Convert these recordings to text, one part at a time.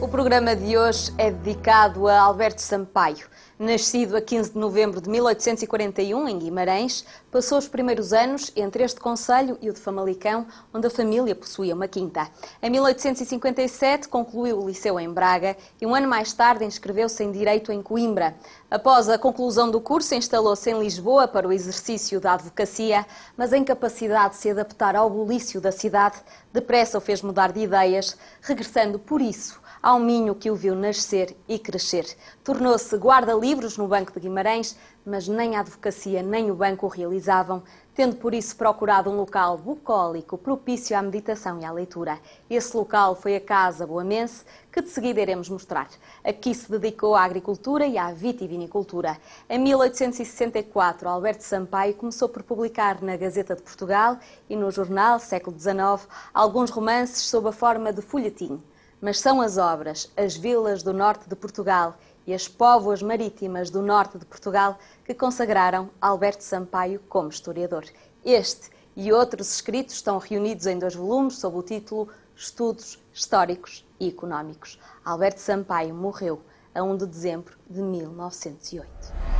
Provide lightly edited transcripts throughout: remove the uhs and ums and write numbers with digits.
O programa de hoje é dedicado a Alberto Sampaio. Nascido a 15 de novembro de 1841, em Guimarães, passou os primeiros anos entre este concelho e o de Famalicão, onde a família possuía uma quinta. Em 1857, concluiu o liceu em Braga e um ano mais tarde inscreveu-se em Direito em Coimbra. Após a conclusão do curso, instalou-se em Lisboa para o exercício da advocacia, mas a incapacidade de se adaptar ao bulício da cidade depressa o fez mudar de ideias, regressando por isso ao Minho que o viu nascer e crescer. Tornou-se guarda-livros no Banco de Guimarães, mas nem a advocacia nem o banco o realizavam, tendo por isso procurado um local bucólico propício à meditação e à leitura. Esse local foi a Casa Boamense, que de seguida iremos mostrar. Aqui se dedicou à agricultura e à vitivinicultura. Em 1864, Alberto Sampaio começou por publicar na Gazeta de Portugal e no jornal, século XIX, alguns romances sob a forma de folhetim. Mas são as obras, as vilas do norte de Portugal e as póvoas marítimas do norte de Portugal que consagraram Alberto Sampaio como historiador. Este e outros escritos estão reunidos em 2 volumes sob o título Estudos Históricos e Económicos. Alberto Sampaio morreu a 1 de dezembro de 1908.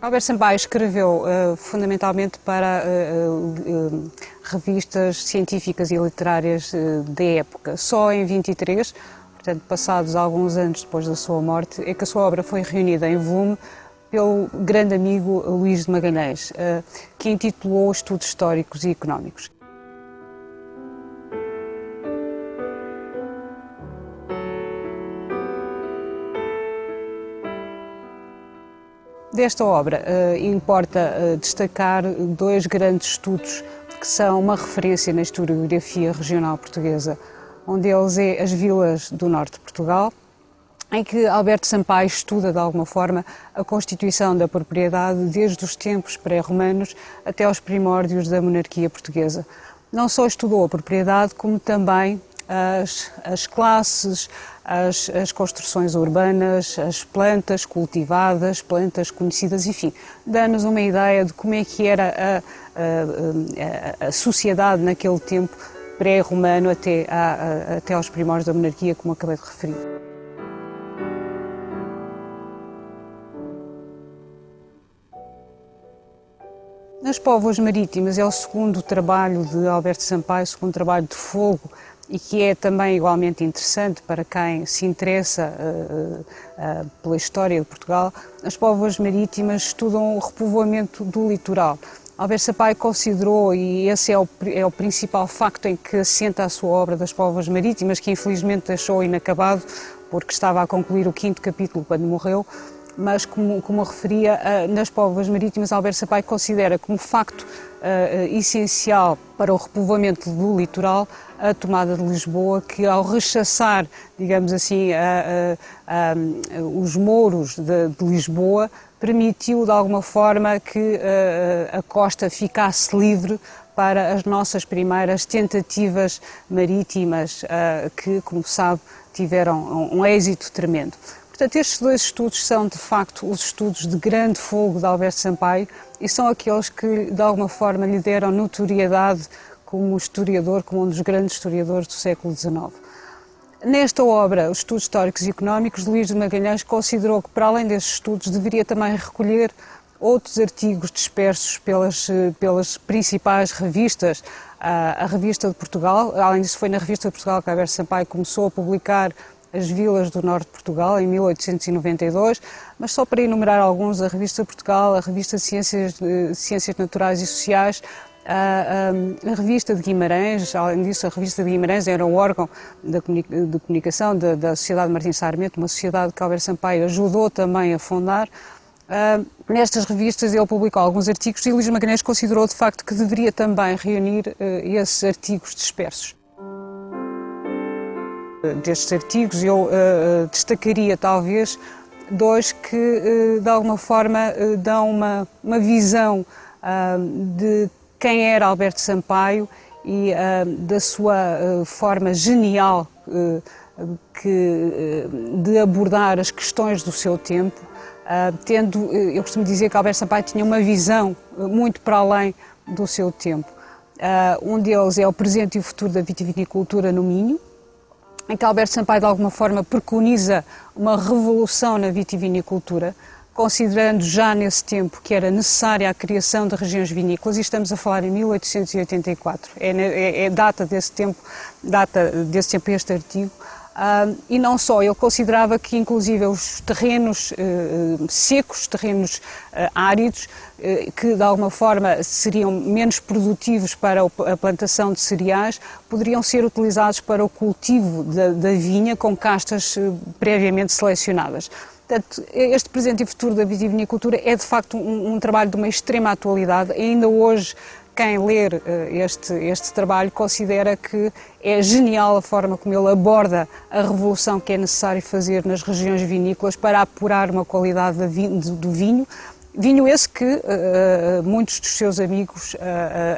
Alberto Sampaio escreveu fundamentalmente para revistas científicas e literárias da época. Só em 23, portanto passados alguns anos depois da sua morte, é que a sua obra foi reunida em volume pelo grande amigo Luís de Magalhães, que intitulou Estudos Históricos e Económicos. Desta obra importa destacar 2 grandes estudos que são uma referência na historiografia regional portuguesa. Um deles é As Vilas do Norte de Portugal, em que Alberto Sampaio estuda de alguma forma a constituição da propriedade desde os tempos pré-romanos até aos primórdios da monarquia portuguesa. Não só estudou a propriedade, como também as classes, as construções urbanas, as plantas cultivadas, plantas conhecidas, enfim, dá-nos uma ideia de como é que era a sociedade naquele tempo pré-romano até aos primórdios da monarquia, como acabei de referir. As póvoas marítimas é o segundo trabalho de Alberto Sampaio, o segundo trabalho de fogo, e que é também igualmente interessante para quem se interessa pela história de Portugal. As póvoas marítimas estudam o repovoamento do litoral. Alberto Sampaio considerou, e esse é o principal facto em que assenta a sua obra das póvoas marítimas, que infelizmente deixou inacabado, porque estava a concluir o 5º capítulo quando morreu, mas como referia, nas póvoas marítimas, Alberto Sampaio considera como facto essencial para o repovoamento do litoral a tomada de Lisboa, que ao rechaçar, digamos assim, os mouros de Lisboa, permitiu de alguma forma que a costa ficasse livre para as nossas primeiras tentativas marítimas, que, como sabe, tiveram um êxito tremendo. Portanto, estes 2 estudos são, de facto, os estudos de grande fogo de Alberto Sampaio e são aqueles que, de alguma forma, lhe deram notoriedade como historiador, como um dos grandes historiadores do século XIX. Nesta obra, Os Estudos Históricos e Económicos, Luís de Magalhães considerou que, para além destes estudos, deveria também recolher outros artigos dispersos pelas principais revistas. A Revista de Portugal, além disso foi na Revista de Portugal que Alberto Sampaio começou a publicar As Vilas do Norte de Portugal, em 1892, mas só para enumerar alguns, a Revista de Portugal, a Revista de Ciências Naturais e Sociais, a Revista de Guimarães. Além disso, a Revista de Guimarães era um órgão de comunicação da Sociedade Martim Sarmento, uma sociedade que Alberto Sampaio ajudou também a fundar. Nestas revistas ele publicou alguns artigos e Luís de Magalhães considerou de facto que deveria também reunir esses artigos dispersos. Destes artigos eu destacaria talvez 2 que de alguma forma dão uma visão de quem era Alberto Sampaio e da sua forma genial de abordar as questões do seu tempo, eu costumo dizer que Alberto Sampaio tinha uma visão muito para além do seu tempo. Um deles é o presente e o futuro da vitivinicultura no Minho, em que Alberto Sampaio de alguma forma preconiza uma revolução na vitivinicultura, considerando já nesse tempo que era necessária a criação de regiões vinícolas, e estamos a falar em 1884, data desse tempo este artigo. E não só, ele considerava que inclusive os terrenos secos, terrenos áridos, que de alguma forma seriam menos produtivos para a plantação de cereais, poderiam ser utilizados para o cultivo da vinha com castas previamente selecionadas. Portanto, este presente e futuro da vitivinicultura é de facto um trabalho de uma extrema atualidade. Ainda hoje, quem ler este trabalho considera que é genial a forma como ele aborda a revolução que é necessário fazer nas regiões vinícolas para apurar uma qualidade do vinho. Vinho esse que muitos dos seus amigos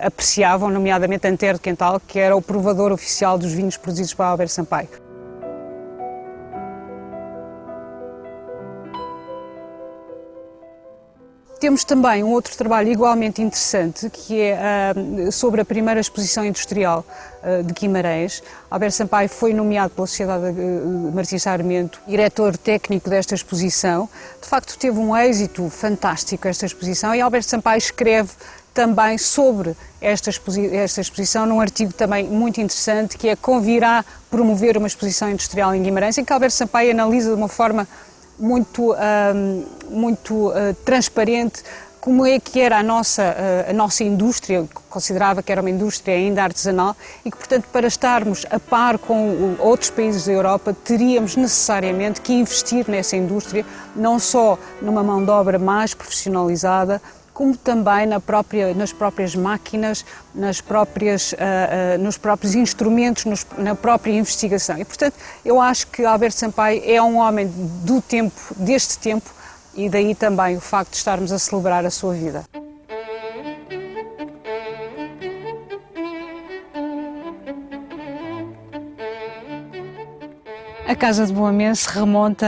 apreciavam, nomeadamente Antero de Quental, que era o provador oficial dos vinhos produzidos por Alberto Sampaio. Temos também um outro trabalho igualmente interessante, que é sobre a primeira exposição industrial de Guimarães. Alberto Sampaio foi nomeado pela Sociedade Martins Sarmento diretor técnico desta exposição. De facto, teve um êxito fantástico esta exposição, e Alberto Sampaio escreve também sobre esta exposição num artigo também muito interessante, que é Convirá promover uma exposição industrial em Guimarães, em que Alberto Sampaio analisa de uma forma muito transparente como é que era a nossa indústria. Considerava que era uma indústria ainda artesanal e que, portanto, para estarmos a par com outros países da Europa, teríamos necessariamente que investir nessa indústria, não só numa mão de obra mais profissionalizada, como também nas próprias máquinas, nos próprios instrumentos, na própria investigação. E, portanto, eu acho que Alberto Sampaio é um homem deste tempo, e daí também o facto de estarmos a celebrar a sua vida. A Casa de Boamense remonta,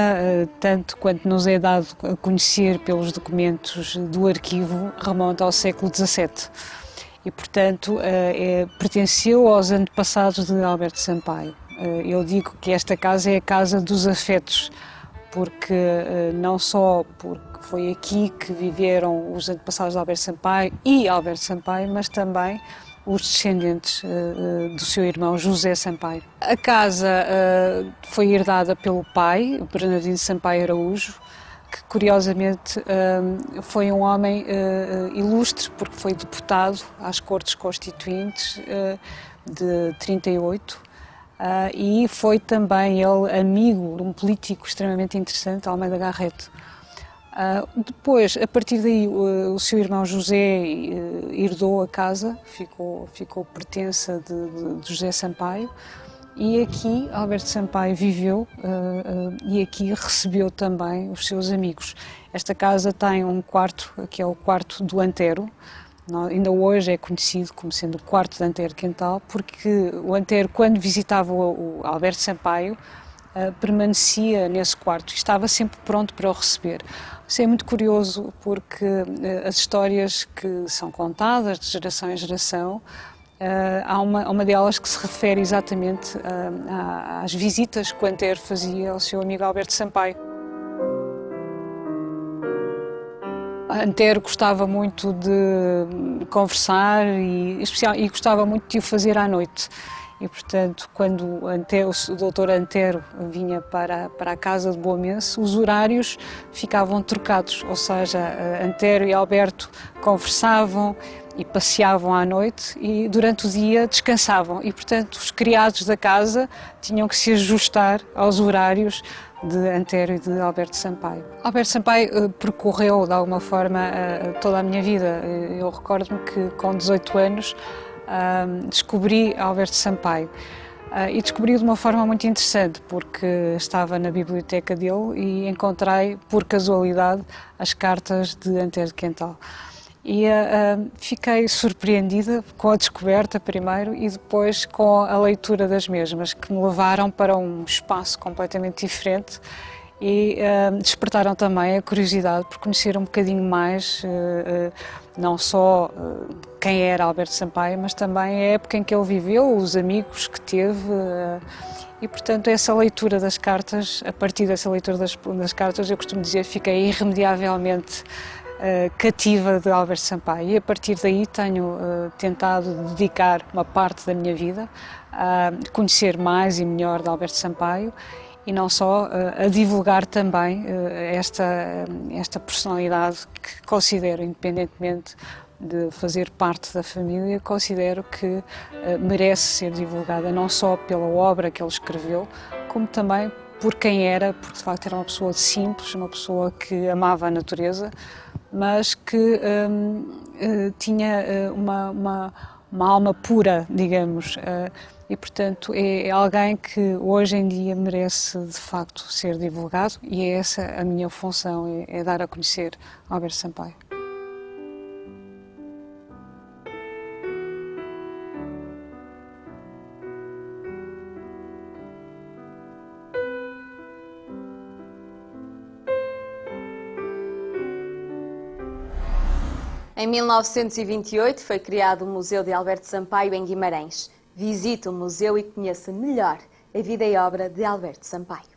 tanto quanto nos é dado a conhecer pelos documentos do arquivo, remonta ao século XVII e, portanto, pertenceu aos antepassados de Alberto Sampaio. Eu digo que esta casa é a casa dos afetos, porque não só porque foi aqui que viveram os antepassados de Alberto Sampaio e Alberto Sampaio, mas também os descendentes do seu irmão José Sampaio. A casa foi herdada pelo pai, Bernardino Sampaio Araújo, que curiosamente foi um homem ilustre, porque foi deputado às Cortes Constituintes de 38, e foi também ele amigo de um político extremamente interessante, Almeida Garrett. Depois, a partir daí, o seu irmão José herdou a casa, ficou pertença de José Sampaio, e aqui Alberto Sampaio viveu e aqui recebeu também os seus amigos. Esta casa tem um quarto, que é o quarto do Antero. Ainda hoje é conhecido como sendo o quarto de Antero Quental, porque o Antero, quando visitava o Alberto Sampaio, permanecia nesse quarto e estava sempre pronto para o receber. Isso é muito curioso, porque as histórias que são contadas de geração em geração, há uma delas que se refere exatamente às visitas que o Antero fazia ao seu amigo Alberto Sampaio. Antero gostava muito de conversar e gostava muito de o fazer à noite. E, portanto, quando o doutor Antero vinha para a Casa de Boamense, os horários ficavam trocados, ou seja, Antero e Alberto conversavam e passeavam à noite e durante o dia descansavam. E, portanto, os criados da casa tinham que se ajustar aos horários de Antero e de Alberto Sampaio. Alberto Sampaio percorreu, de alguma forma, toda a minha vida. Eu recordo-me que, com 18 anos, descobri Alberto Sampaio e descobri de uma forma muito interessante, porque estava na biblioteca dele e encontrei, por casualidade, as cartas de Antero de Quental. E fiquei surpreendida com a descoberta primeiro e depois com a leitura das mesmas, que me levaram para um espaço completamente diferente e despertaram também a curiosidade por conhecer um bocadinho mais, não só quem era Alberto Sampaio, mas também a época em que ele viveu, os amigos que teve. E, portanto, essa leitura das cartas, a partir dessa leitura das cartas, eu costumo dizer, fiquei irremediavelmente cativa de Alberto Sampaio, e a partir daí tenho tentado dedicar uma parte da minha vida a conhecer mais e melhor de Alberto Sampaio e não só a divulgar também esta personalidade que considero, independentemente de fazer parte da família, considero que merece ser divulgada não só pela obra que ele escreveu, como também por quem era, porque de facto era uma pessoa simples, uma pessoa que amava a natureza, mas que tinha uma alma pura, digamos, e portanto é alguém que hoje em dia merece de facto ser divulgado, e é essa a minha função, é dar a conhecer Alberto Sampaio. Em 1928 foi criado o Museu de Alberto Sampaio em Guimarães. Visite o museu e conheça melhor a vida e obra de Alberto Sampaio.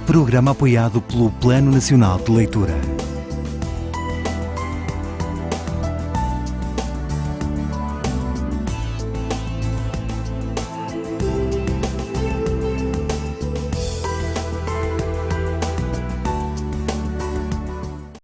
Programa apoiado pelo Plano Nacional de Leitura.